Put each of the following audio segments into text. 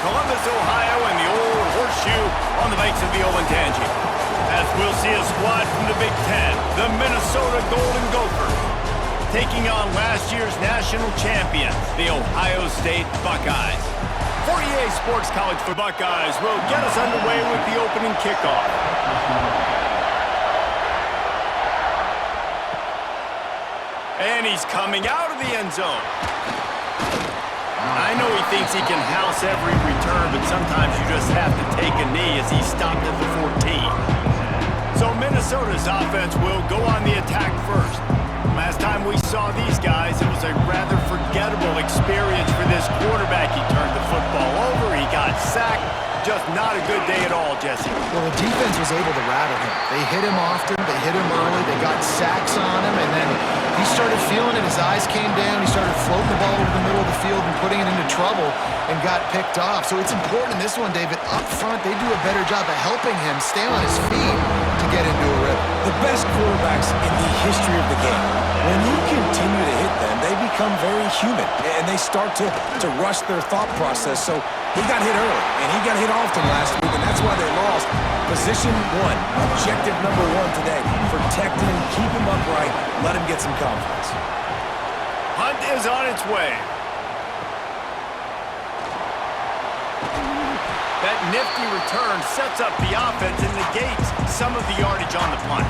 Columbus, Ohio, and the old horseshoe on the banks of the Olentangy. As we'll see a squad from the Big Ten, the Minnesota Golden Gophers, taking on last year's national champions, the Ohio State Buckeyes. 48 Sports College for Buckeyes will get us underway with the opening kickoff. And he's coming out of the end zone. I know he thinks he can house every return, but sometimes you just have to take a knee as he stopped at the 14. So Minnesota's offense will go on the attack first. Last time we saw these guys, it was a rather forgettable experience for this quarterback. He turned the football over, he got sacked. Just not a good day at all, Jesse. Well, the defense was able to rattle him. They hit him often, they hit him early, they got sacks on him, and then he started feeling it. His eyes came down, he started floating the ball over the middle of the field and putting it into trouble and got picked off. So it's important in this one, David, up front, they do a better job of helping him stay on his feet to get into a rhythm. The best quarterbacks in the history of the game, when you continue to hit them, they become very human, and they start to rush their thought process. So he got hit early, and he got hit often last week, and that's why they lost. Position one, objective number one today. Protect him, keep him upright, let him get some confidence. Hunt is on its way. That nifty return sets up the offense and negates some of the yardage on the punt.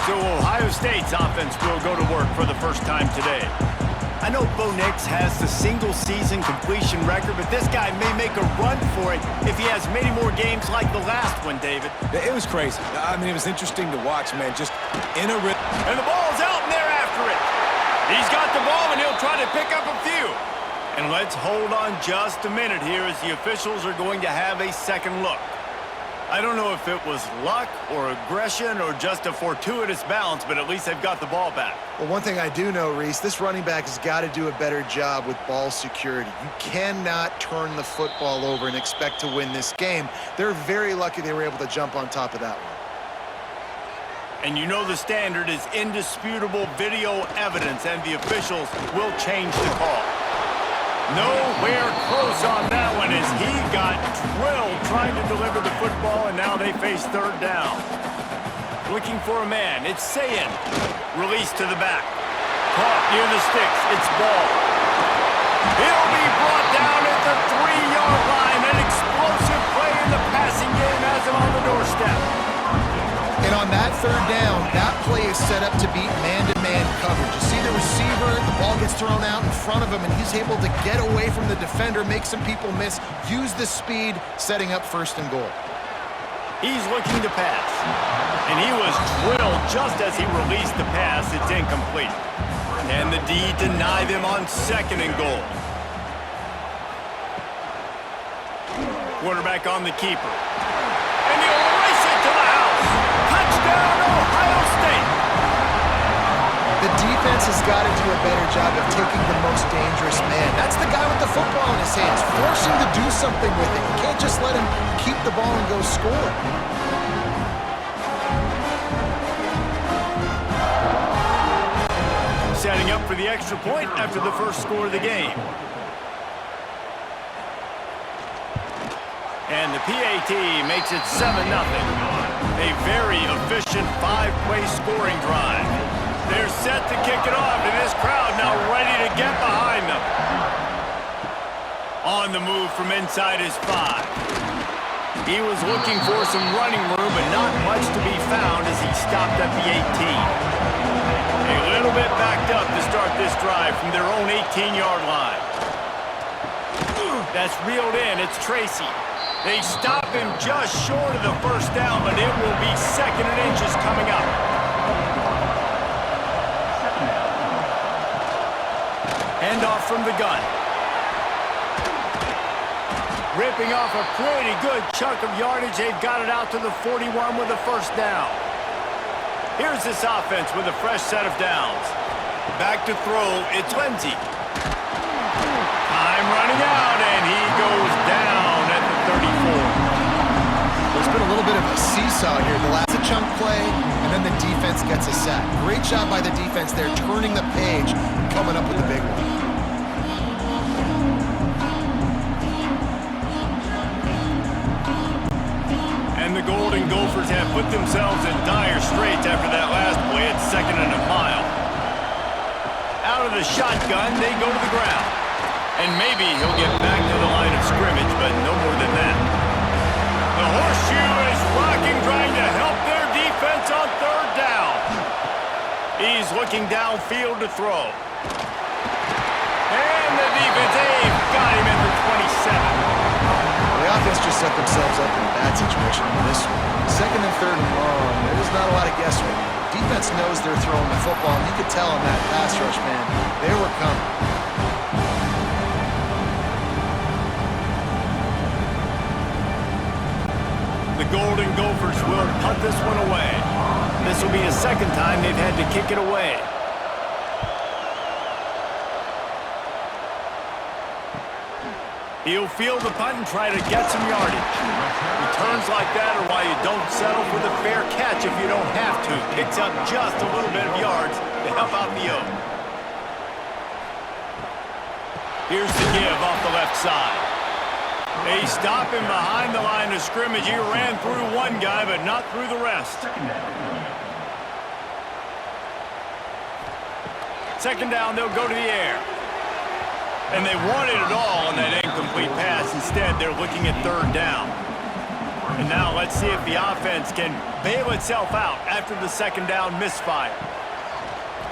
So Ohio State's offense will go to work for the first time today. I know Bo Nix has the single-season completion record, but this guy may make a run for it if he has many more games like the last one, David. It was crazy. I mean, it was interesting to watch, man, just in a rhythm. And the ball's out, and they're after it. He's got the ball, and he'll try to pick up a few. And let's hold on just a minute here as the officials are going to have a second look. I don't know if it was luck or aggression or just a fortuitous bounce, but at least they've got the ball back. Well, one thing I do know, Reese, this running back has got to do a better job with ball security. You cannot turn the football over and expect to win this game. They're very lucky they were able to jump on top of that one. And you know the standard is indisputable video evidence, and the officials will change the call. Nowhere close on that one as he got drilled trying to deliver the football, and now they face third down. Looking for a man. It's Sayin. Release to the back. Caught near the sticks. It's ball. He'll be brought down at the 3-yard line. An explosive play in the passing game has him on the doorstep. And on that third down, that play is set up to beat man-to-man coverage. You see the receiver, the ball gets thrown out in front of him, and he's able to get away from the defender, make some people miss, use the speed, setting up first and goal. He's looking to pass, and he was drilled just as he released the pass. It's incomplete. And the D denied him on second and goal. Quarterback on the keeper. And he'll race it to the house. Touchdown, Ohio State. The defense has got to do a better job of taking the most dangerous man. That's the guy with the football in his hands. Force him to do something with it. You can't just let him keep the ball and go score. Setting up for the extra point after the first score of the game. And the PAT makes it 7-0. A very efficient 5-play scoring drive. They're set to kick it off, and this crowd now ready to get behind them. On the move from inside his 5. He was looking for some running room, but not much to be found as he stopped at the 18. A little bit backed up to start this drive from their own 18-yard line. That's reeled in. It's Tracy. They stop him just short of the first down, but it will be second and inches coming up. Handoff from the gun. Ripping off a pretty good chunk of yardage. They've got it out to the 41 with a first down. Here's this offense with a fresh set of downs. Back to throw, it's Lindsey. Time running out, and he goes down at the 34. There's been a little bit of a seesaw here. The last chunk play, and then the defense gets a sack. Great job by the defense there, turning the page and coming up with the big one. And the Golden Gophers have put themselves in dire straits after that last play at 2nd and a mile. Out of the shotgun, they go to the ground. And maybe he'll get back to the line of scrimmage, but no more than that. The horseshoe is rocking, trying to help their defense on 3rd down. He's looking downfield to throw. And the defense, they've got him at the 27. The offense just set themselves up in a bad situation in this one. 2nd and 3rd and long, there's not a lot of guesswork. Defense knows they're throwing the football, and you could tell in that pass rush, man, they were coming. The Golden Gophers will punt this one away. This will be the 2nd time they've had to kick it away. He'll field the punt and try to get some yardage. Returns like that are why you don't settle for the fair catch if you don't have to. Picks up just a little bit of yards to help out the O. Here's the give off the left side. They stop him behind the line of scrimmage. He ran through one guy, but not through the rest. 2nd down, they'll go to the air. And they wanted it all on that incomplete pass. Instead, they're looking at 3rd down. And now let's see if the offense can bail itself out after the 2nd down misfire.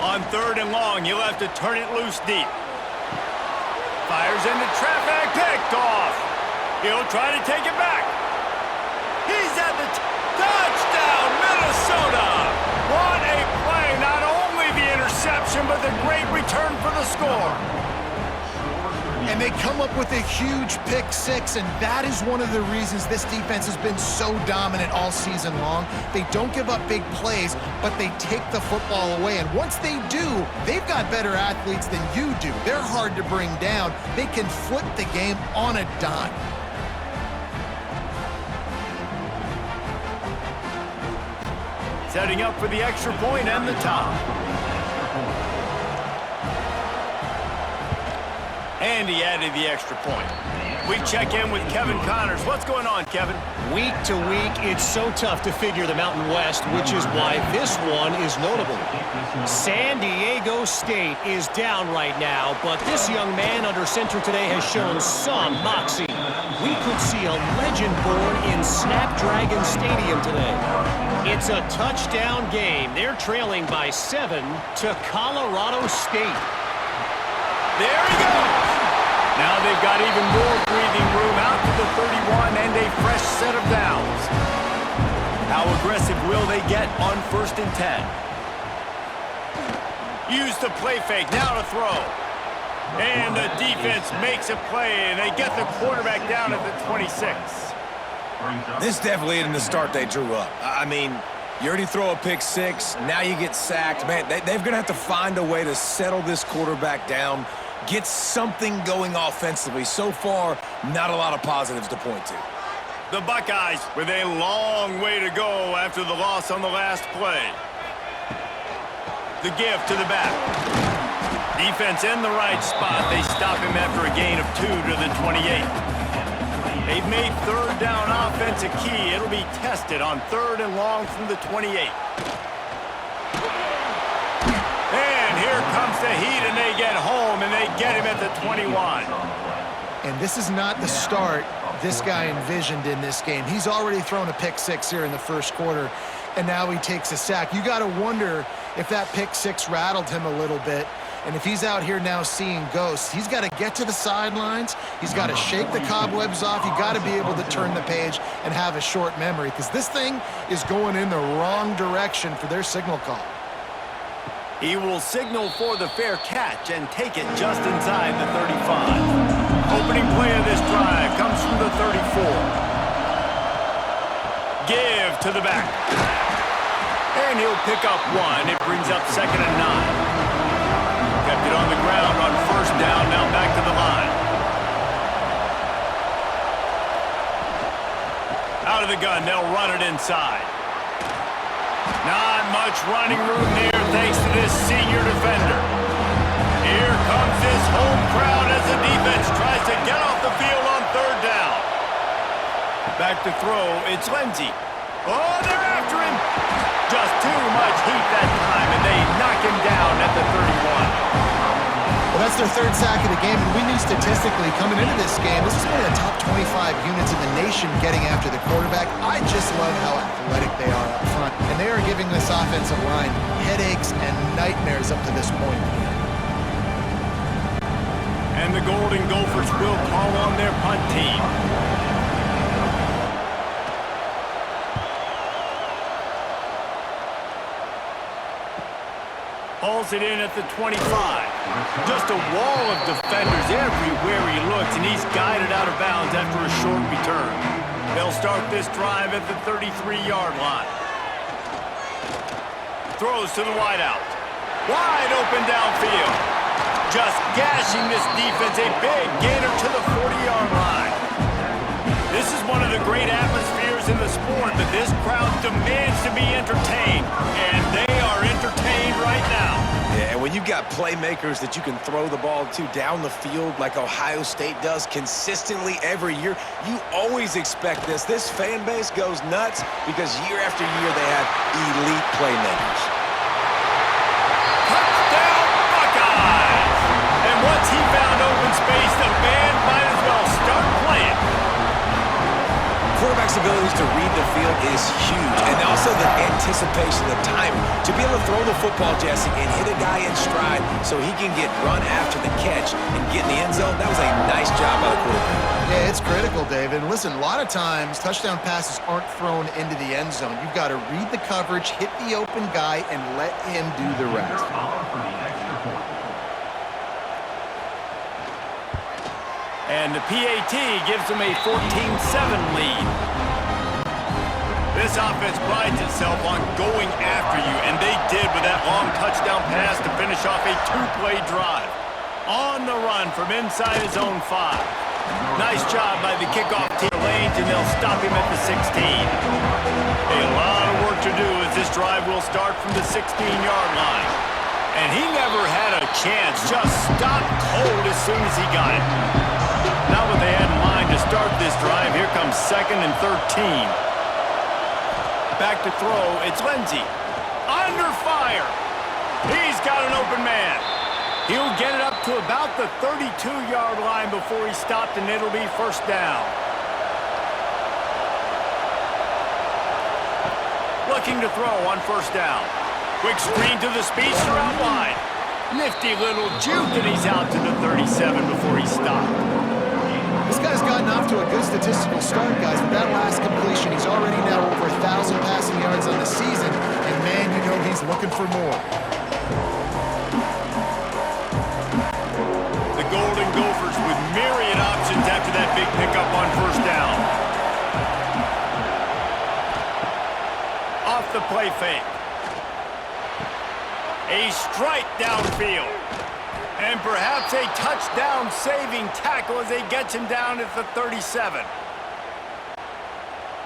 On 3rd and long, you'll have to turn it loose deep. Fires into traffic, picked off. He'll try to take it back. He's at the touchdown, Minnesota! What a play! Not only the interception, but the great return for the score. And they come up with a huge pick 6, and that is one of the reasons this defense has been so dominant all season long. They don't give up big plays, but they take the football away. And once they do, they've got better athletes than you do. They're hard to bring down. They can flip the game on a dime. Setting up for the extra point and the top. And he added the extra point. We check in with Kevin Connors. What's going on, Kevin? Week to week, it's so tough to figure the Mountain West, which is why this one is notable. San Diego State is down right now, but this young man under center today has shown some moxie. We could see a legend born in Snapdragon Stadium today. It's a touchdown game. They're trailing by 7 to Colorado State. There he goes. Now they've got even more breathing room out to the 31 and a fresh set of downs. How aggressive will they get on 1st and 10? Use the play fake, now to throw. And the defense makes a play, and they get the quarterback down at the 26. This definitely isn't the start they drew up. I mean, you already throw a pick 6, now you get sacked. Man, they're going to have to find a way to settle this quarterback down, get something going offensively. So far, not a lot of positives to point to. The Buckeyes with a long way to go after the loss on the last play. The give to the back. Defense in the right spot. They stop him after a gain of 2 to the 28. They've made 3rd down offense a key. It'll be tested on 3rd and long from the 28. And here comes the heat, and they get home, and they get him at the 21. And this is not the start this guy envisioned in this game. He's already thrown a pick 6 here in the 1st quarter, and now he takes a sack. You got to wonder if that pick 6 rattled him a little bit. And if he's out here now seeing ghosts, he's got to get to the sidelines. He's got to shake the cobwebs off. You got to be able to turn the page and have a short memory, because this thing is going in the wrong direction for their signal call. He will signal for the fair catch and take it just inside the 35. Opening play of this drive comes from the 34. Give to the back. And he'll pick up 1. It brings up 2nd and 9. Kept it on the ground on 1st down, now back to the line. Out of the gun, they'll run it inside. Not much running room there thanks to this senior defender. Here comes this home crowd as the defense tries to get off the field on 3rd down. Back to throw, it's Lindsey. Oh, they're after him. Just too much heat that time, and they knock him down at the 31. Well, that's their third sack of the game, and we knew statistically coming into this game, this is one of the top 25 units in the nation getting after the quarterback. I just love how athletic they are up front, and they are giving this offensive line headaches and nightmares up to this point. And the Golden Gophers will call on their punt team. Hauls it in at the 25. Just a wall of defenders everywhere he looks, and he's guided out of bounds after a short return. They'll start this drive at the 33-yard line. Throws to the wideout. Wide open downfield. Just gashing this defense, a big gainer to the 40-yard line. This is one of the great atmospheres in the sport, but this crowd demands to be entertained, and they are entertained right now. Yeah, and when you've got playmakers that you can throw the ball to down the field like Ohio State does consistently every year, you always expect this. This fan base goes nuts because year after year they have elite playmakers. Touchdown, Buckeyes! And once he found open space, the band might as well start playing. Quarterback's abilities to read the field is huge, and also the anticipation, the timing. To be able to throw the football, Jesse, and hit a guy in stride so he can get run after the catch and get in the end zone, that was a nice job by the quarterback. Yeah, it's critical, David. And listen, a lot of times touchdown passes aren't thrown into the end zone. You've got to read the coverage, hit the open guy, and let him do the rest. And the PAT gives them a 14-7 lead. This offense prides itself on going after you, and they did with that long touchdown pass to finish off a two-play drive. On the run from inside his own 5. Nice job by the kickoff team lanes, and they'll stop him at the 16. A lot of work to do as this drive will start from the 16-yard line. And he never had a chance, just stopped cold as soon as he got it. Not what they had in mind to start this drive. Here comes 2nd and 13. Back to throw. It's Lindsey. Under fire. He's got an open man. He'll get it up to about the 32-yard line before he stopped, and it'll be first down. Looking to throw on first down. Quick screen to the speedster out wide. Nifty little juke, and he's out to the 37 before he stopped. This guy's gotten off to a good statistical start, guys. With that last completion, he's already now over 1,000 passing yards on the season. And, man, you know he's looking for more. The Golden Gophers with myriad options after that big pickup on first down. Off the play fake. A strike downfield. And perhaps a touchdown-saving tackle as he gets him down at the 37.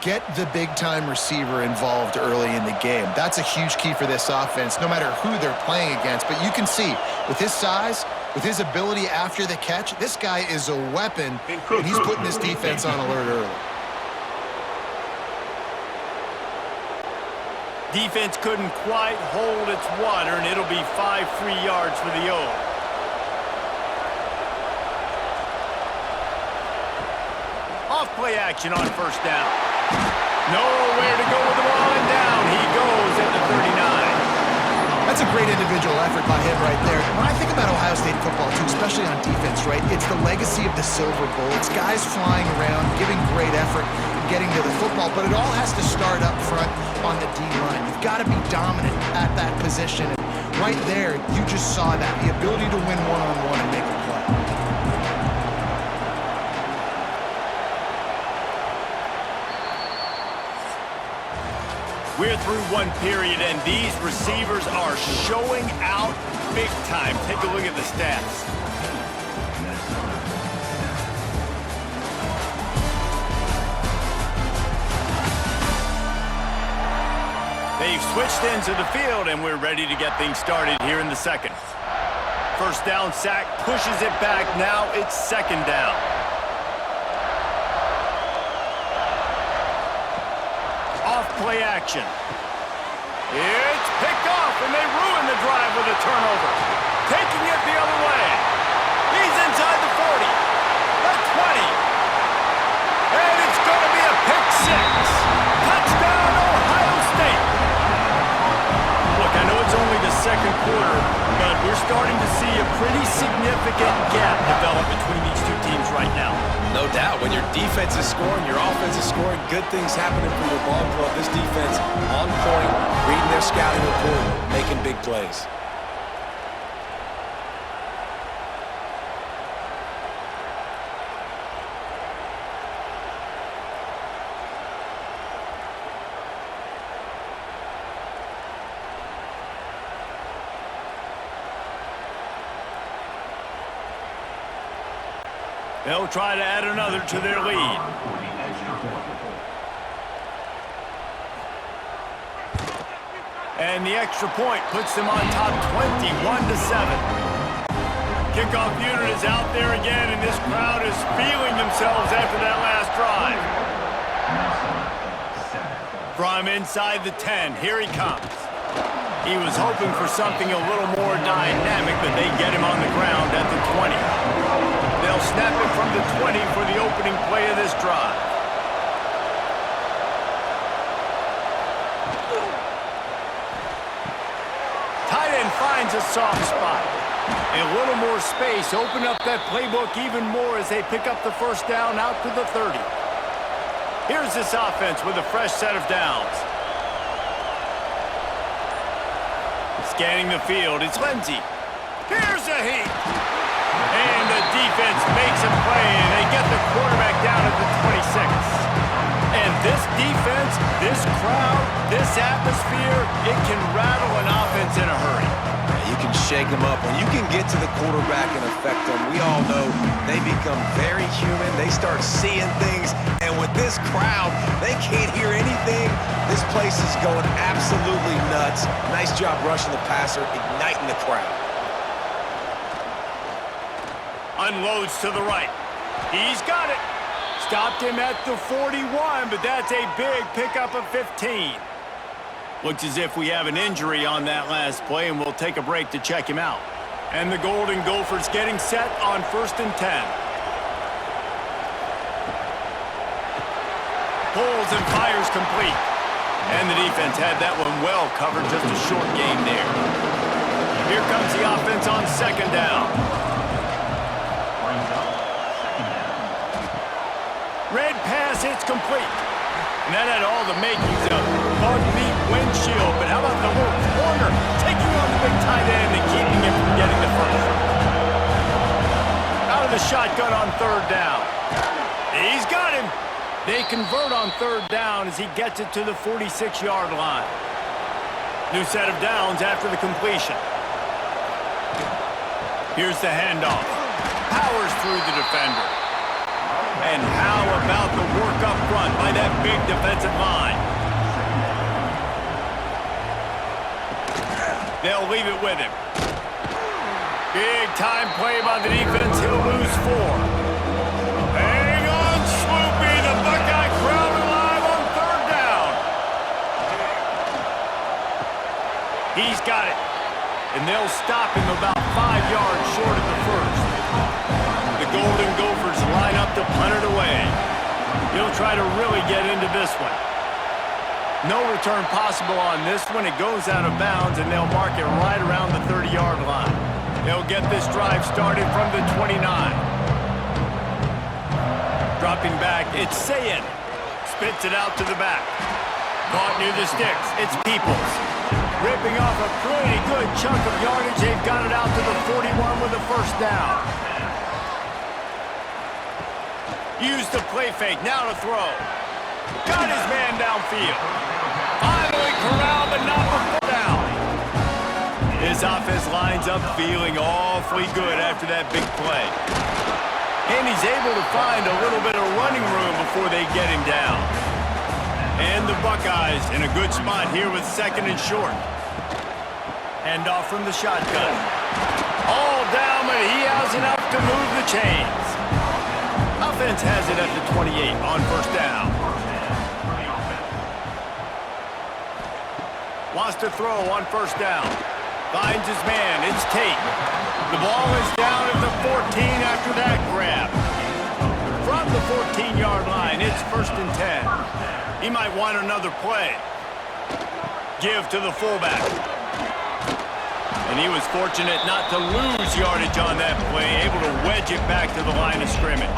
Get the big-time receiver involved early in the game. That's a huge key for this offense, no matter who they're playing against. But you can see, with his size, with his ability after the catch, this guy is a weapon, and he's putting this defense on alert early. Defense couldn't quite hold its water, and it'll be 5 free yards for the O. Off-play action on first down. Nowhere to go with the ball, and down he goes at the 39. That's a great individual effort by him right there. When I think about Ohio State football, too, especially on defense, right, it's the legacy of the Silver Bowl. It's guys flying around, giving great effort, and getting to the football, but it all has to start up front on the D-line. You've got to be dominant at that position. And right there, you just saw that, the ability to win one-on-one and make a play. We're through one period, and these receivers are showing out big time. Take a look at the stats. They've switched into the field, and we're ready to get things started here in the second. First down sack, pushes it back. Now it's second down. play action. It's picked off, and they ruin the drive with a turnover. Taking it the other way. He's inside the 40, the 20. And it's going to be a pick six. Touchdown, Ohio State. Look, I know it's only the second quarter, but we're starting to see a pretty significant gap develop between these two teams right now. No doubt. When your defense is scoring, your offense is scoring, good things happening for your ball club. This defense on point, reading their scouting report, making big plays. They'll try to add another to their lead. And the extra point puts them on top 21-7. Kickoff unit is out there again, and this crowd is feeling themselves after that last drive. From inside the 10, here he comes. He was hoping for something a little more dynamic, but they get him on the ground at the 20. They'll snap it from the 20 for the opening play of this drive. Tight end finds a soft spot. A little more space, open up that playbook even more as they pick up the first down out to the 30. Here's this offense with a fresh set of downs. Scanning the field, it's Lindsey. Here's a heat. And the defense makes a play, and they get the quarterback down at the 26. And this defense, this crowd, this atmosphere, it can rattle an offense in a hurry. You can shake them up. When you can get to the quarterback and affect them, we all know they become very human. They start seeing things, and with this crowd, they can't hear anything. This place is going absolutely nuts. Nice job rushing the passer, igniting the crowd. Unloads to the right. He's got it. Stopped him at the 41, but that's a big pickup of 15. Looks as if we have an injury on that last play, and we'll take a break to check him out. And the Golden Gophers getting set on 1st and 10. Pulls and fires complete. And the defense had that one well covered, just a short game there. Here comes the offense on 2nd down. Red pass hits complete. And that had all the makings of bug meat windshield. But how about the little corner taking on the big tight end and keeping him from getting the first? Out of the shotgun on 3rd down. He's got him. They convert on 3rd down as he gets it to the 46-yard line. New set of downs after the completion. Here's the handoff. Powers through the defender. And how about the work up front by that big defensive line? They'll leave it with him. Big time play by the defense. He'll lose 4. Hang on, Swoopy. The Buckeye crowd alive on 3rd down. He's got it. And they'll stop him about 5 yards short of the first. The Golden Gophers line up to punt it away. He'll try to really get into this one. No return possible on this one. It goes out of bounds, and they'll mark it right around the 30-yard line. They'll get this drive started from the 29. Dropping back, it's Sayin. Spits it out to the back. Caught near the sticks, it's Peoples. Ripping off a pretty good chunk of yardage. They've got it out to the 41 with a first down. Use the play fake, now to throw. Got his man downfield. Finally corralled, but not before down. His offense lines up feeling awfully good after that big play. And he's able to find a little bit of running room before they get him down. And the Buckeyes in a good spot here with 2nd and short. Handoff from the shotgun. All down, but he has enough to move the chains. Offense has it at the 28 on 1st down. Wants to throw on first down. Finds his man. It's Tate. The ball is down at the 14 after that grab. From the 14-yard line, it's 1st and 10. He might want another play. Give to the fullback. And he was fortunate not to lose yardage on that play, able to wedge it back to the line of scrimmage.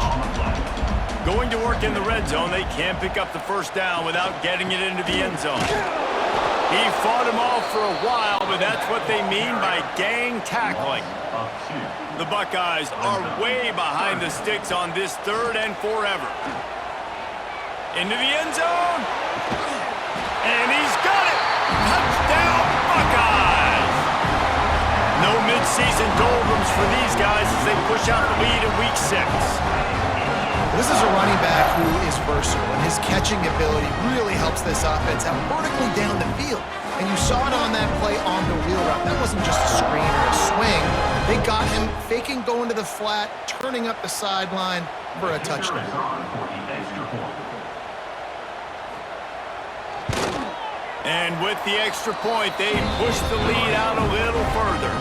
Going to work in the red zone, they can't pick up the first down without getting it into the end zone. He fought him off for a while, but that's what they mean by gang tackling. The Buckeyes are way behind the sticks on this 3rd and forever. Into the end zone. And he's got it. Touchdown, Buckeyes. No midseason doldrums for these guys as they push out the lead in Week 6. This is a running back who is versatile, and his catching ability really helps this offense out vertically down the field. And you saw it on that play on the wheel route. That wasn't just a screen or a swing. They got him faking going to the flat, turning up the sideline for a touchdown. And with the extra point, they push the lead out a little further.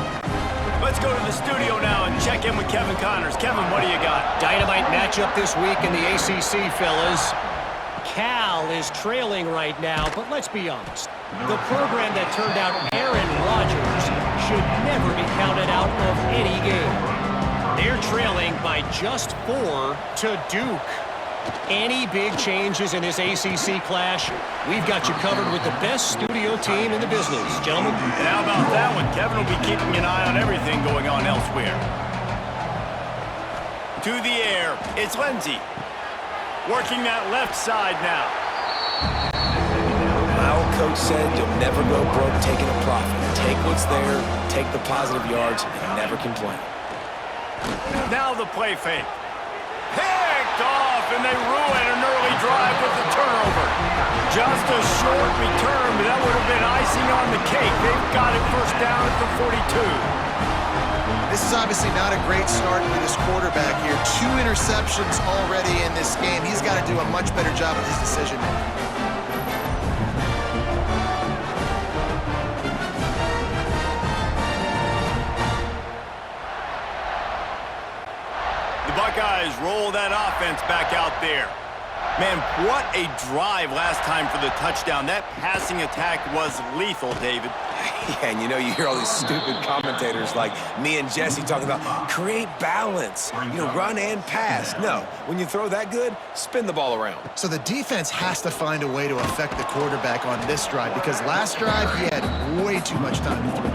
Let's go to the studio now and check in with Kevin Connors. Kevin, what do you got? Dynamite matchup this week in the ACC, fellas. Cal is trailing right now, but let's be honest. The program that turned out Aaron Rodgers should never be counted out of any game. They're trailing by just 4 to Duke. Any big changes in this ACC clash, we've got you covered with the best studio team in the business, gentlemen. And how about that one? Kevin will be keeping an eye on everything going on elsewhere. To the air, it's Lindsey. Working that left side now. My old coach said you'll never go broke taking a profit. Take what's there, take the positive yards, and never complain. Now the play fake. Picked off, and they ruin an early drive with the turnover. Just a short return, but that would have been icing on the cake. They've got it first down at the 42. This is obviously not a great start for this quarterback here. 2 interceptions already in this game. He's got to do a much better job with his decision-making. Buckeyes roll that offense back out there. Man, what a drive last time for the touchdown. That passing attack was lethal, David. Yeah, and you hear all these stupid commentators like me and Jesse talking about create balance, run and pass. No, when you throw that good, spin the ball around. So the defense has to find a way to affect the quarterback on this drive because last drive he had way too much time to throw.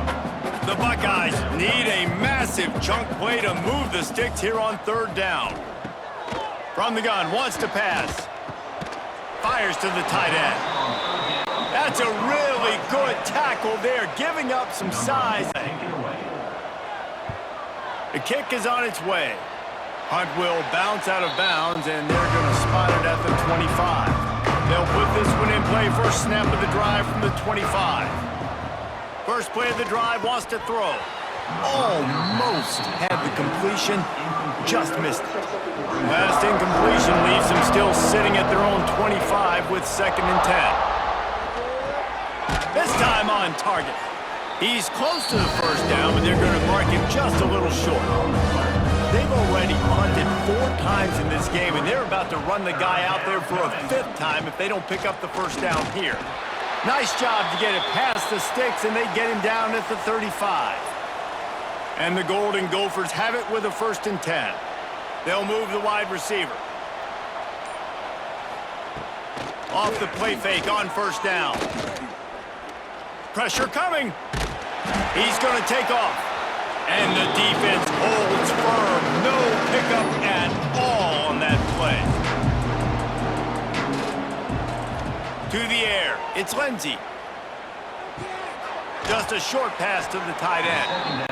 The Buckeyes need a massive chunk play to move the sticks here on 3rd down. From the gun, wants to pass. Fires to the tight end. That's a really good tackle there, giving up some size. The kick is on its way. Hunt will bounce out of bounds, and they're going to spot it at the 25. They'll put this one in play. First snap of the drive from the 25. First play of the drive, wants to throw. Almost had the completion, just missed it. Last incompletion leaves them still sitting at their own 25 with 2nd and 10. This time on target. He's close to the first down, but they're going to mark him just a little short. They've already punted 4 times in this game, and they're about to run the guy out there for a 5th time if they don't pick up the first down here. Nice job to get it past the sticks, and they get him down at the 35. And the Golden Gophers have it with a 1st and 10. They'll move the wide receiver. Off the play fake on first down. Pressure coming. He's going to take off. And the defense holds firm. No pickup at all on that play. To the air, it's Lindsey. Just a short pass to the tight end.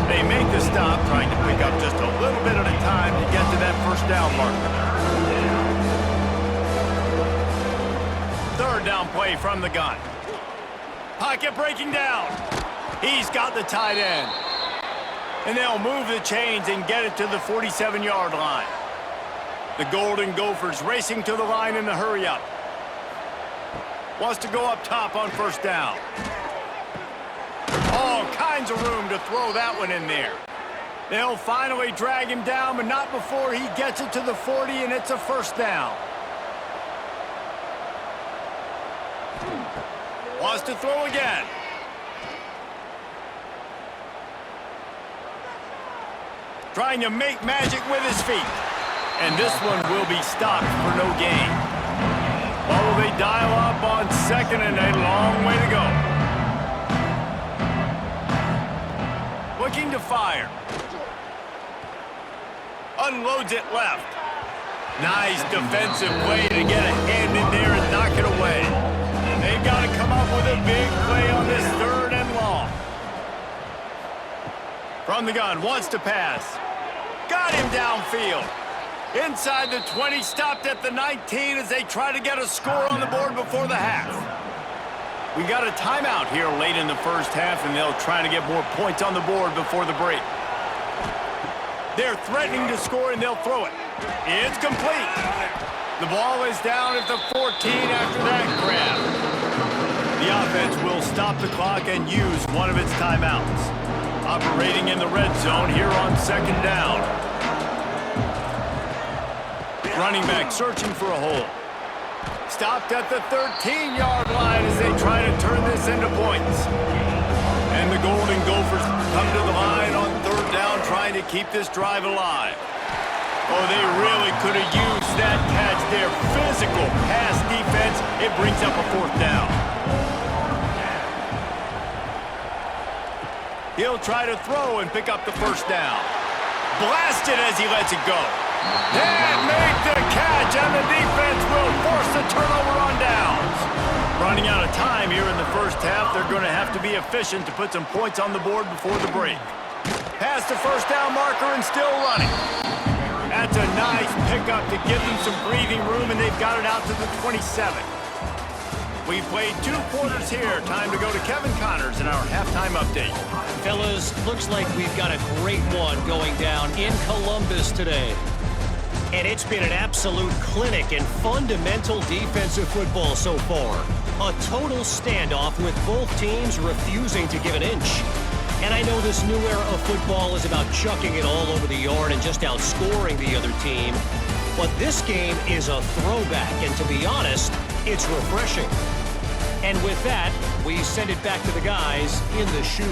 They make the stop, trying to pick up just a little bit at a time to get to that first down marker. 3rd down play from the gun. Pocket breaking down. He's got the tight end. And they'll move the chains and get it to the 47-yard line. The Golden Gophers racing to the line in the hurry-up. Wants to go up top on first down. all kinds of room to throw that one in there. They'll finally drag him down, but not before he gets it to the 40, and it's a first down. Wants to throw again. Trying to make magic with his feet. And this one will be stopped for no gain. Well, will they dial up on second and a long way to go? Looking to fire. Unloads it left. Nice defensive play to get a hand in there and knock it away. They've got to come up with a big play on this third and long. From the gun, wants to pass. Got him downfield. Inside the 20, stopped at the 19 as they try to get a score on the board before the half. We got a timeout here late in the first half, and they'll try to get more points on the board before the break. They're threatening to score, and they'll throw it. It's complete. The ball is down at the 14 after that grab. The offense will stop the clock and use one of its timeouts. Operating in the red zone here on second down. Running back searching for a hole. Stopped at the 13-yard line as they try to turn this into points. And the Golden Gophers come to the line on third down trying to keep this drive alive. Oh, they really could have used that catch there. Physical pass defense. It brings up a fourth down. He'll try to throw and pick up the first down. Blasted as he lets it go. And make the catch, and the defense will force the turnover on downs. Running out of time here in the first half, they're going to have to be efficient to put some points on the board before the break. Past the first down marker and still running. That's a nice pickup to give them some breathing room, and they've got it out to the 27. We've played 2 quarters here. Time to go to Kevin Connors in our halftime update. Fellas, looks like we've got a great one going down in Columbus today. And it's been an absolute clinic in fundamental defensive football so far. A total standoff with both teams refusing to give an inch. And I know this new era of football is about chucking it all over the yard and just outscoring the other team. But this game is a throwback, and to be honest, it's refreshing. And with that, we send it back to the guys in the shoe.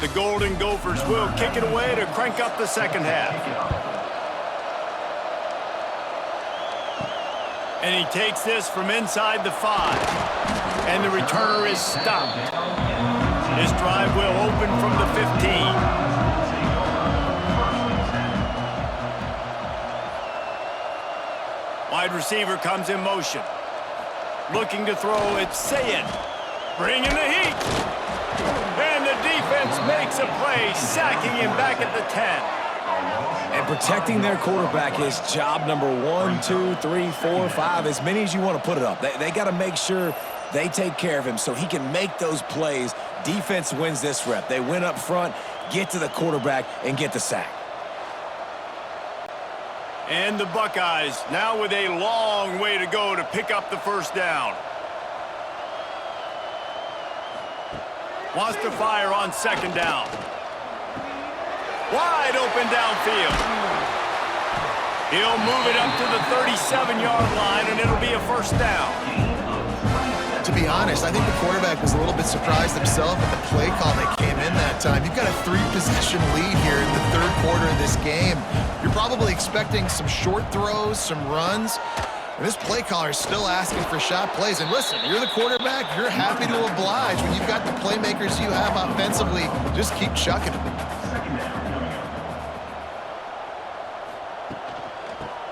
The Golden Gophers will kick it away to crank up the second half. And he takes this from inside the 5. And the returner is stopped. This drive will open from the 15. Wide receiver comes in motion. Looking to throw, it's Sayed. Bringing the heat. And the defense makes a play, sacking him back at the 10. And protecting their quarterback is job number 1, 2, 3, 4, 5, as many as you want to put it up. They got to make sure they take care of him so he can make those plays. Defense wins this rep. They win up front, get to the quarterback, and get the sack. And the Buckeyes now with a long way to go to pick up the first down. Wants to fire on second down. Wide open downfield. He'll move it up to the 37-yard line, and it'll be a first down. To be honest, I think the quarterback was a little bit surprised himself at the play call that came in that time. You've got a 3-possession lead here in the third quarter of this game. You're probably expecting some short throws, some runs. And this play caller is still asking for shot plays. And listen, you're the quarterback. You're happy to oblige. When you've got the playmakers you have offensively, just keep chucking them.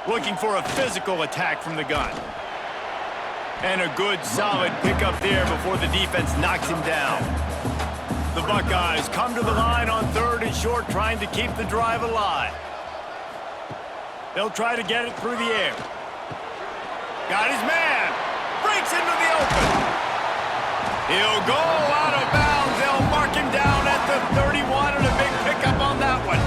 Looking for a physical attack from the gun. And a good, solid pickup there before the defense knocks him down. The Buckeyes come to the line on third and short, trying to keep the drive alive. They'll try to get it through the air. Got his man. Breaks into the open. He'll go out of the 31 and a big pickup on that one.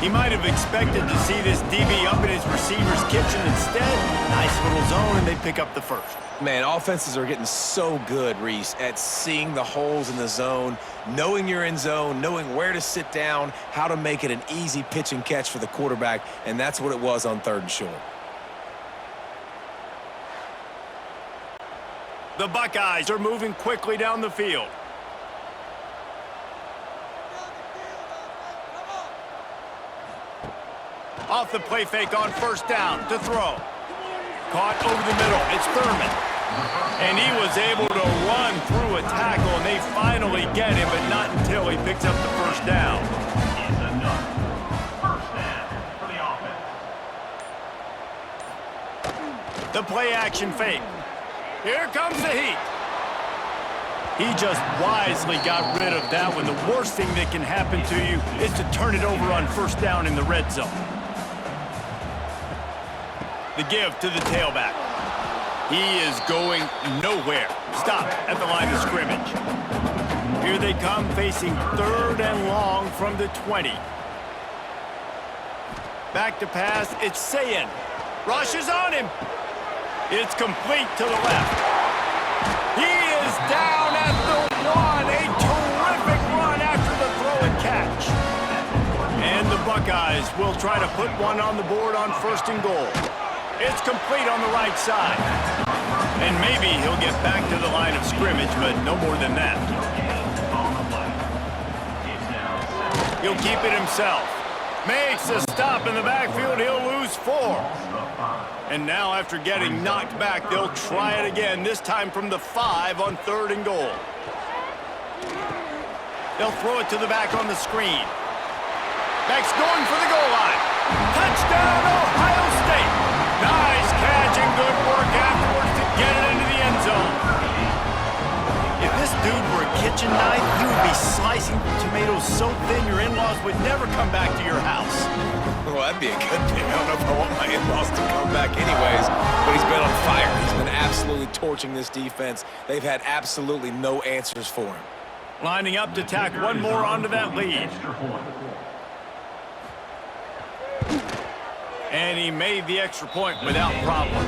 He might have expected to see this DB up in his receiver's kitchen. Instead, nice little zone, and they pick up the first. Man, offenses are getting so good, Reese, at seeing the holes in the zone, knowing you're in zone, knowing where to sit down, how to make it an easy pitch and catch for the quarterback, and that's what it was on 3rd and short. The Buckeyes are moving quickly down the field. Off the play fake on 1st down to throw. Caught over the middle. It's Thurman. And he was able to run through a tackle, and they finally get him, but not until he picks up the 1st down. The play action fake. Here comes the heat. He just wisely got rid of that one. The worst thing that can happen to you is to turn it over on 1st down in the red zone. The give to the tailback. He is going nowhere. Stop at the line of scrimmage. Here they come, facing 3rd and long from the 20. Back to pass, it's Sayin. Rushes on him. It's complete to the left. He is down at the 1. A terrific run after the throw and catch. And the Buckeyes will try to put one on the board on 1st and goal. It's complete on the right side. And maybe he'll get back to the line of scrimmage, but no more than that. He'll keep it himself. Makes a stop in the backfield. He'll lose 4. And now after getting knocked back, they'll try it again, this time from the 5 on 3rd and goal. They'll throw it to the back on the screen. Back's going for the goal line. Touchdown, Ohio State. Nice catch and good work afterwards to get it into the end zone. If this dude were a kitchen knife, he would be slicing tomatoes so thin your in-laws would never come back to your house. Well, that'd be a good thing. I don't know if I want my in-laws to come back anyways, but he's been on fire. He's been absolutely torching this defense. They've had absolutely no answers for him. Lining up to tack one more onto that lead. And he made the extra point without problem.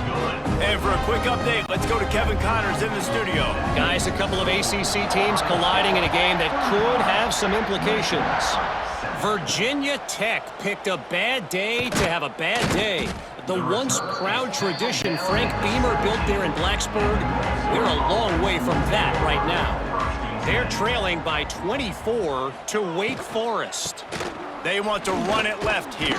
And for a quick update, let's go to Kevin Connors in the studio. Guys, a couple of ACC teams colliding in a game that could have some implications. Virginia Tech picked a bad day to have a bad day. The once proud tradition Frank Beamer built there in Blacksburg, we're a long way from that right now. They're trailing by 24 to Wake Forest. They want to run it left here.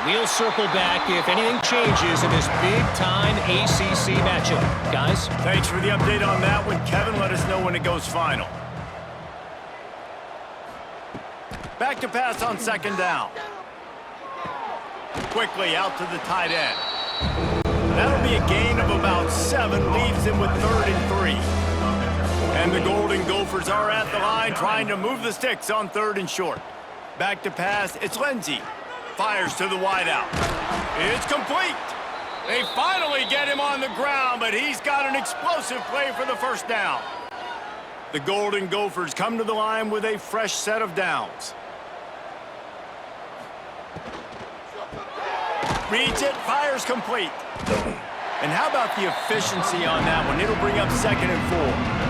We'll circle back if anything changes in this big-time ACC matchup. Guys? Thanks for the update on that one. Kevin, let us know when it goes final. Back to pass on 2nd down. Quickly out to the tight end. That'll be a gain of about 7, leaves him with 3rd and 3. And the Golden Gophers are at the line trying to move the sticks on 3rd and short. Back to pass, it's Lindsey. Fires to the wideout. It's complete. They finally get him on the ground, but he's got an explosive play for the 1st down. The Golden Gophers come to the line with a fresh set of downs. Reads it, fires complete. And how about the efficiency on that one? It'll bring up 2nd and 4.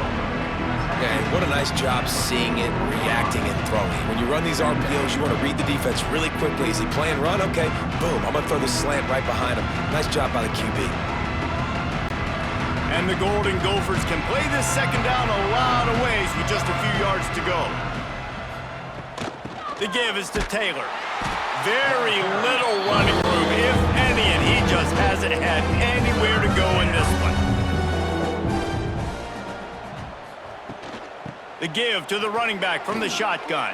And what a nice job seeing it, reacting, and throwing. When you run these RPOs, you want to read the defense really quickly. Is he playing run? Okay, boom, I'm going to throw this slant right behind him. Nice job by the QB. And the Golden Gophers can play this 2nd down a lot of ways with just a few yards to go. The give is to Taylor. Very little running room, if any, and he just hasn't had anywhere to go in this one. The give to the running back from the shotgun.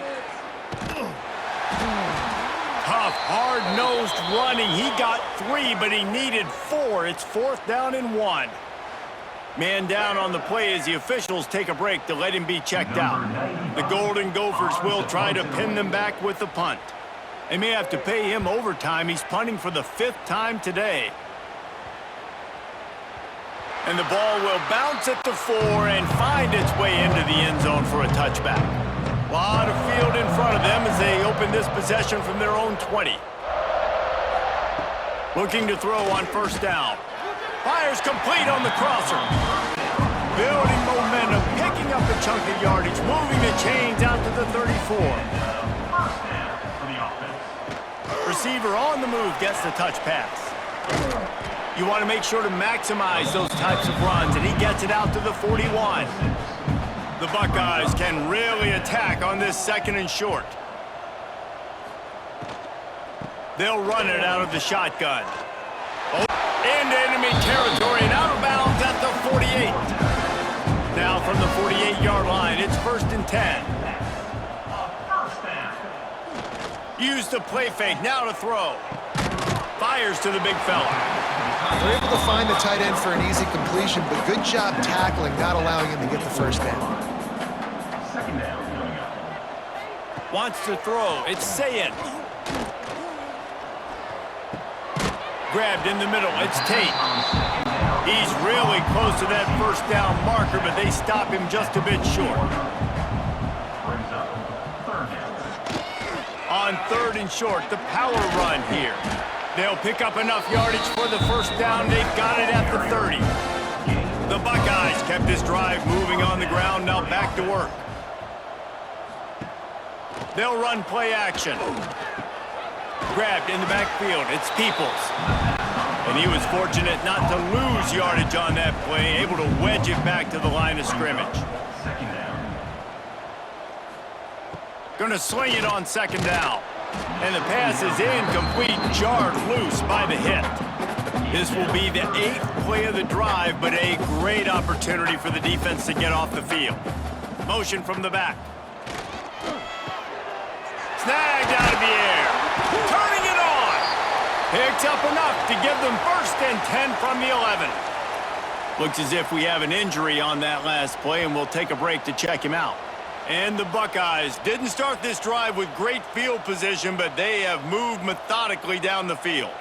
Tough, hard-nosed running. He got 3, but he needed 4. It's 4th down and 1. Man down on the play as the officials take a break to let him be checked out. The Golden Gophers will try to pin them back with the punt. They may have to pay him overtime. He's punting for the 5th time today. And the ball will bounce at the 4 and find its way into the end zone for a touchback. A lot of field in front of them as they open this possession from their own 20. Looking to throw on first down. Fires complete on the crosser. Building momentum, picking up a chunk of yardage, moving the chains out to the 34. Receiver on the move gets the touch pass. You want to make sure to maximize those types of runs, and he gets it out to the 41. The Buckeyes can really attack on this second and short. They'll run it out of the shotgun. Into enemy territory and out of bounds at the 48. Now from the 48-yard line, it's 1st and 10. Use the play fake, now to throw. Fires to the big fella. They're able to find the tight end for an easy completion, but good job tackling, not allowing him to get the first down. Wants to throw, it's Sayin. Grabbed in the middle, it's Tate. He's really close to that first down marker, but they stop him just a bit short. On 3rd and short, the power run here. They'll pick up enough yardage for the first down. They've got it at the 30. The Buckeyes kept this drive moving on the ground, now back to work. They'll run play action. Grabbed in the backfield, it's Peoples. And he was fortunate not to lose yardage on that play, able to wedge it back to the line of scrimmage. Gonna swing it on 2nd down. And the pass is incomplete, jarred loose by the hit. This will be the 8th play of the drive, but a great opportunity for the defense to get off the field. Motion from the back. Snagged out of the air. Turning it on. Picks up enough to give them 1st and 10 from the 11. Looks as if we have an injury on that last play, and we'll take a break to check him out. And the Buckeyes didn't start this drive with great field position, but they have moved methodically down the field.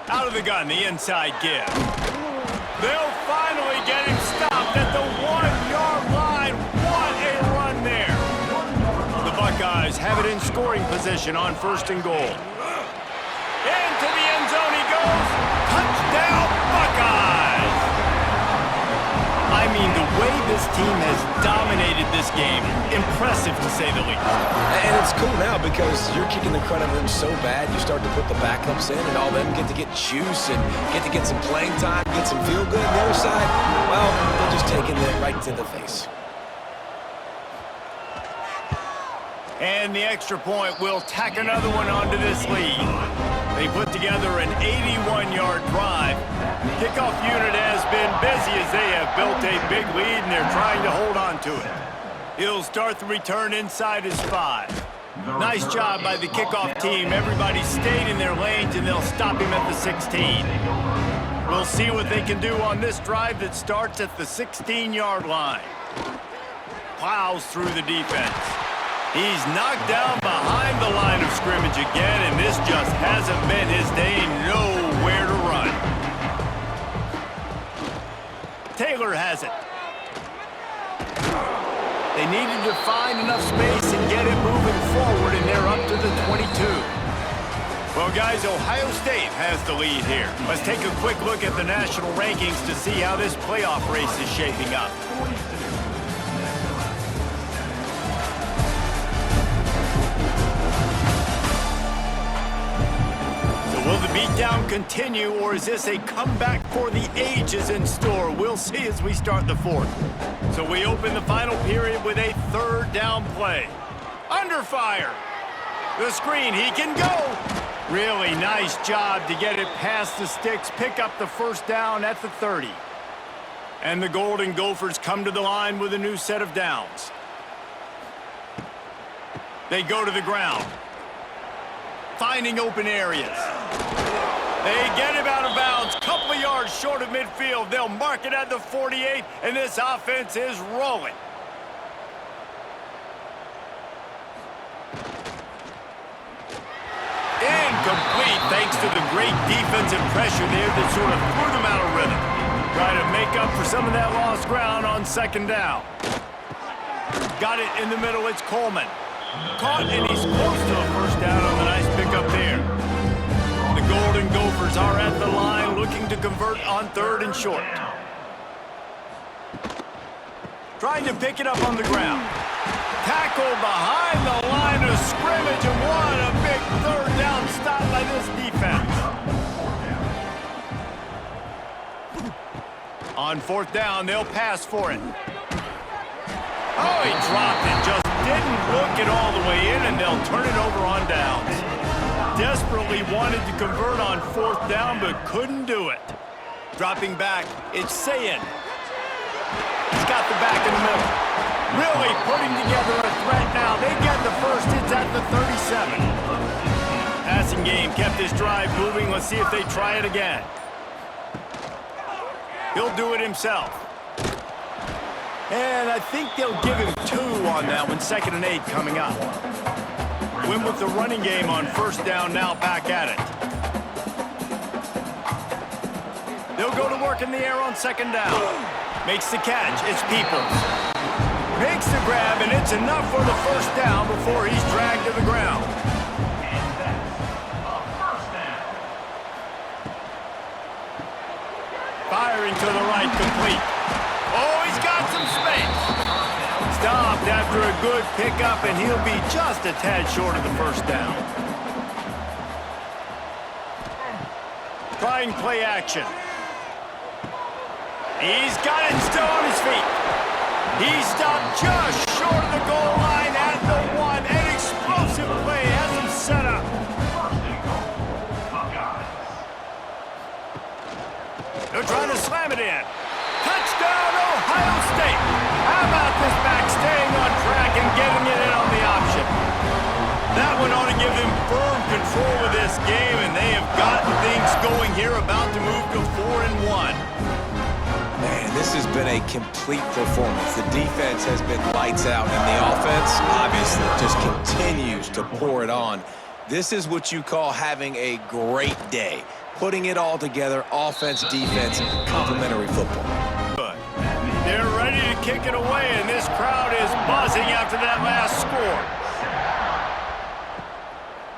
Out of the gun, the inside give. They'll finally get him stopped at the 1-yard line. What a run there. The Buckeyes have it in scoring position on 1st and goal. Into the end zone he goes. Touchdown, Buckeyes! I mean, the way this team has dominated this game, impressive to say the least. And it's cool now because you're kicking the crud out of them so bad, you start to put the backups in, and all them get to get juice and get to get some playing time, get some feel good. On the other side, well, they're just taking it right to the face. And the extra point will tack another one onto this lead. They put together an 81-yard drive. Kickoff unit has been busy as they have built a big lead, and they're trying to hold on to it. He'll start the return inside his 5. Nice job by the kickoff team. Everybody stayed in their lanes, and they'll stop him at the 16. We'll see what they can do on this drive that starts at the 16-yard line. Plows through the defense. He's knocked down behind the line of scrimmage again, and this just hasn't been his day. Nowhere to run. Taylor has it. They needed to find enough space and get it moving forward, and they're up to the 22. Well, guys, Ohio State has the lead here. Let's take a quick look at the national rankings to see how this playoff race is shaping up. Will the beatdown continue, or is this a comeback for the ages in store? We'll see as we start the 4th. So we open the final period with a 3rd down play. Under fire. The screen, he can go. Really nice job to get it past the sticks, pick up the 1st down at the 30. And the Golden Gophers come to the line with a new set of downs. They go to the ground. Finding open areas. They get him out of bounds, couple of yards short of midfield. They'll mark it at the 48, and this offense is rolling. Incomplete, thanks to the great defensive pressure there that sort of threw them out of rhythm. Trying to make up for some of that lost ground on 2nd down. Got it in the middle, it's Coleman. Caught, and he's close to a first down on the nice pickup there. The Golden Gophers are at the line looking to convert on 3rd and short. Trying to pick it up on the ground. Tackle behind the line of scrimmage, and what a big 3rd down stop by this defense. On 4th down, they'll pass for it. Oh, he dropped it. Just didn't look it all the way in, and they'll turn it over on downs. Desperately wanted to convert on 4th down, but couldn't do it. Dropping back, it's Sayin. He's got the back in the middle. Really putting together a threat now. They get the first. It's at the 37. Passing game kept this drive moving. Let's see if they try it again. He'll do it himself. And I think they'll give him 2 on that one. 2nd and 8 coming up. Win with the running game on 1st down, now back at it. They'll go to work in the air on 2nd down. Makes the catch. It's Peoples. Makes the grab, and it's enough for the first down before he's dragged to the ground. Firing to the right, complete. Oh, he's got some space. Stopped after a good pickup, and he'll be just a tad short of the first down. Trying play action. He's got it still on his feet. He stopped just short of the goal line at the 1. An explosive play has him set up. They're trying to slam it in. Touchdown, Ohio State. How about this back staying on track and getting it in on the option? That one ought to give them firm control of this game, and they have gotten things going here, about to move to 4-1. Man, this has been a complete performance. The defense has been lights out, and the offense, obviously, just continues to pour it on. This is what you call having a great day. Putting it all together, offense, defense, complementary football. Good. They're ready to kick it away, and this crowd is buzzing after that last score.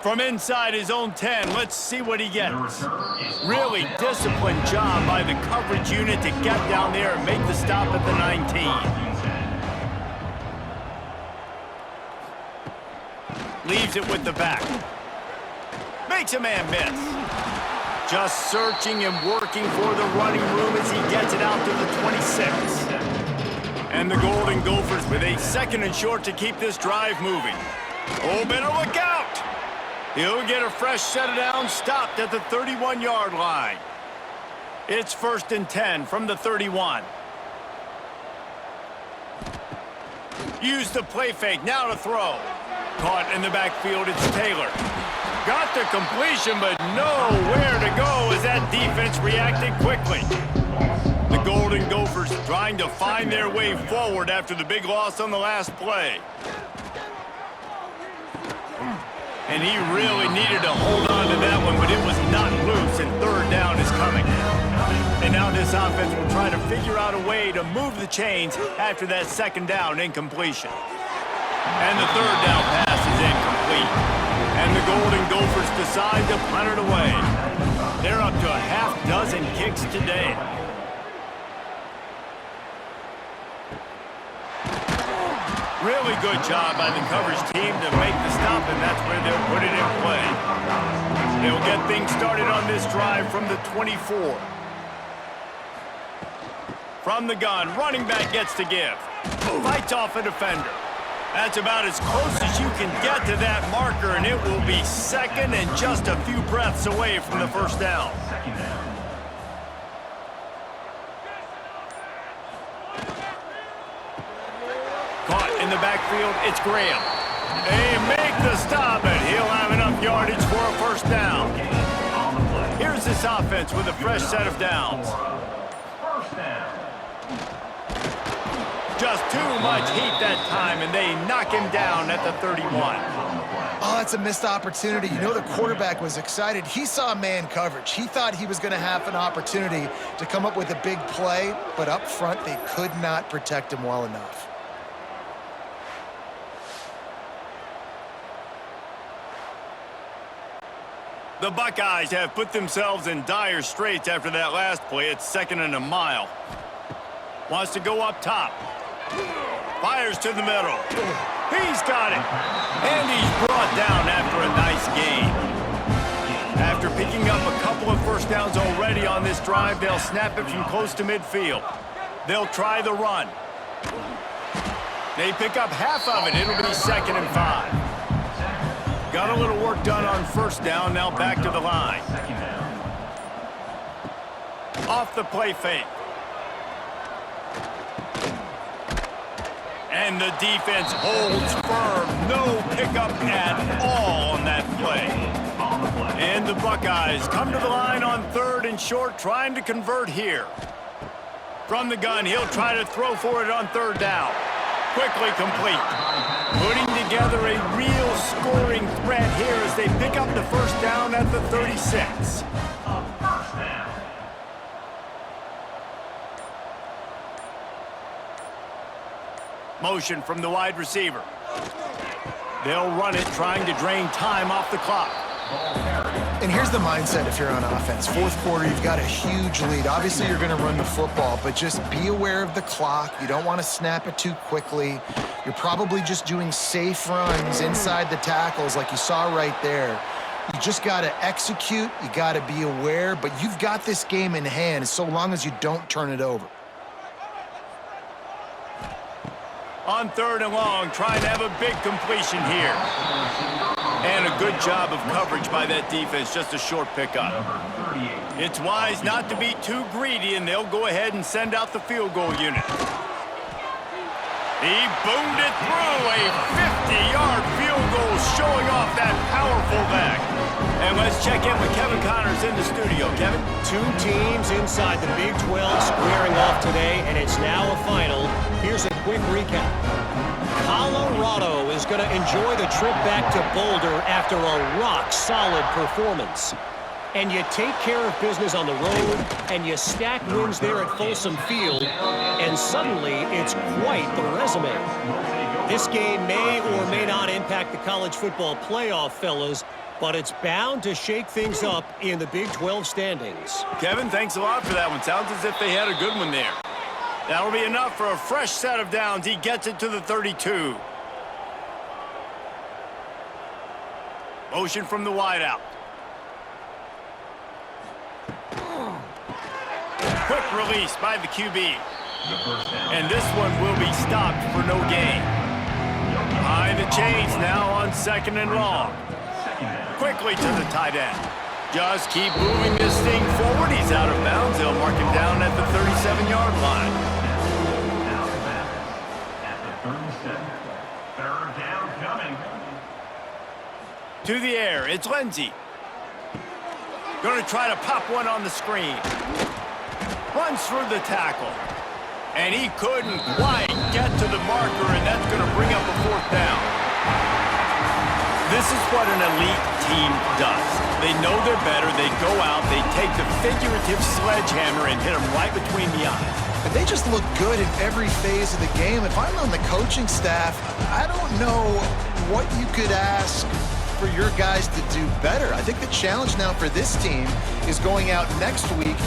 From inside his own 10, let's see what he gets. Really disciplined job by the coverage unit to get down there and make the stop at the 19. Leaves it with the back. Makes a man miss. Just searching and working for the running room as he gets it out to the 26. And the Golden Gophers with a 2nd and short to keep this drive moving. Oh, better look out! He'll get a fresh set of downs, stopped at the 31-yard line. It's 1st and 10 from the 31. Use the play fake, now to throw. Caught in the backfield, it's Taylor. Got the completion, but nowhere to go as that defense reacted quickly. The Golden Gophers trying to find their way forward after the big loss on the last play. And he really needed to hold on to that one, but it was not loose, and 3rd down is coming. And now this offense will try to figure out a way to move the chains after that 2nd down incompletion. And the 3rd down pass is incomplete. And the Golden Gophers decide to punt it away. They're up to a half-dozen kicks today. Really good job by the coverage team to make the stop, and that's where they'll put it in play. They'll get things started on this drive from the 24. From the gun, running back gets to give. Fights off a defender. That's about as close as you can get to that marker, and it will be 2nd and just a few breaths away from the first down. Caught in the backfield, it's Graham. They make the stop, and he'll have enough yardage for a first down. Here's this offense with a fresh set of downs. Just too much heat that time, and they knock him down at the 31. Oh, that's a missed opportunity. You know the quarterback was excited. He saw man coverage. He thought he was going to have an opportunity to come up with a big play, but up front, they could not protect him well enough. The Buckeyes have put themselves in dire straits after that last play. It's 2nd and a mile. Wants to go up top. Fires to the middle. He's got it. And he's brought down after a nice gain. After picking up a couple of first downs already on this drive, they'll snap it from close to midfield. They'll try the run. They pick up half of it. It'll be 2nd and 5. Got a little work done on first down, now back to the line. Off the play fake. And the defense holds firm. No pickup at all on that play. And the Buckeyes come to the line on 3rd and short, trying to convert here. From the gun, he'll try to throw for it on 3rd down. Quickly complete. Putting together a real scoring threat here as they pick up the first down at the 36. Motion from the wide receiver. They'll run it, trying to drain time off the clock. And here's the mindset if you're on offense. 4th quarter, you've got a huge lead. Obviously, you're going to run the football, but just be aware of the clock. You don't want to snap it too quickly. You're probably just doing safe runs inside the tackles like you saw right there. You just got to execute. You got to be aware, but you've got this game in hand so long as you don't turn it over. On 3rd and long, trying to have a big completion here. And a good job of coverage by that defense, just a short pickup. It's wise not to be too greedy, and they'll go ahead and send out the field goal unit. He boomed it through, a 50-yard field goal showing off that powerful back. And let's check in with Kevin Connors in the studio. Kevin? 2 teams inside the Big 12 squaring off today, and it's now a final. Here's a quick recap. Colorado is going to enjoy the trip back to Boulder after a rock-solid performance. And you take care of business on the road, and you stack wins there at Folsom Field, and suddenly it's quite the resume. This game may or may not impact the college football playoff, fellas, but it's bound to shake things up in the Big 12 standings. Kevin, thanks a lot for that one. Sounds as if they had a good one there. That'll be enough for a fresh set of downs. He gets it to the 32. Motion from the wideout. Quick release by the QB. And this one will be stopped for no gain. Behind the chains now on 2nd and long. Quickly to the tight end. Just keep moving this thing forward. He's out of bounds. They'll mark him down at the 37-yard line. To the air, it's Lindsey. Going to try to pop one on the screen. Runs through the tackle. And he couldn't quite get to the marker, and that's going to bring up a 4th down. This is what an elite team does. They know they're better. They go out, they take the figurative sledgehammer and hit them right between the eyes. And they just look good in every phase of the game. If I'm on the coaching staff, I don't know what you could ask for your guys to do better. I think the challenge now for this team is going out next week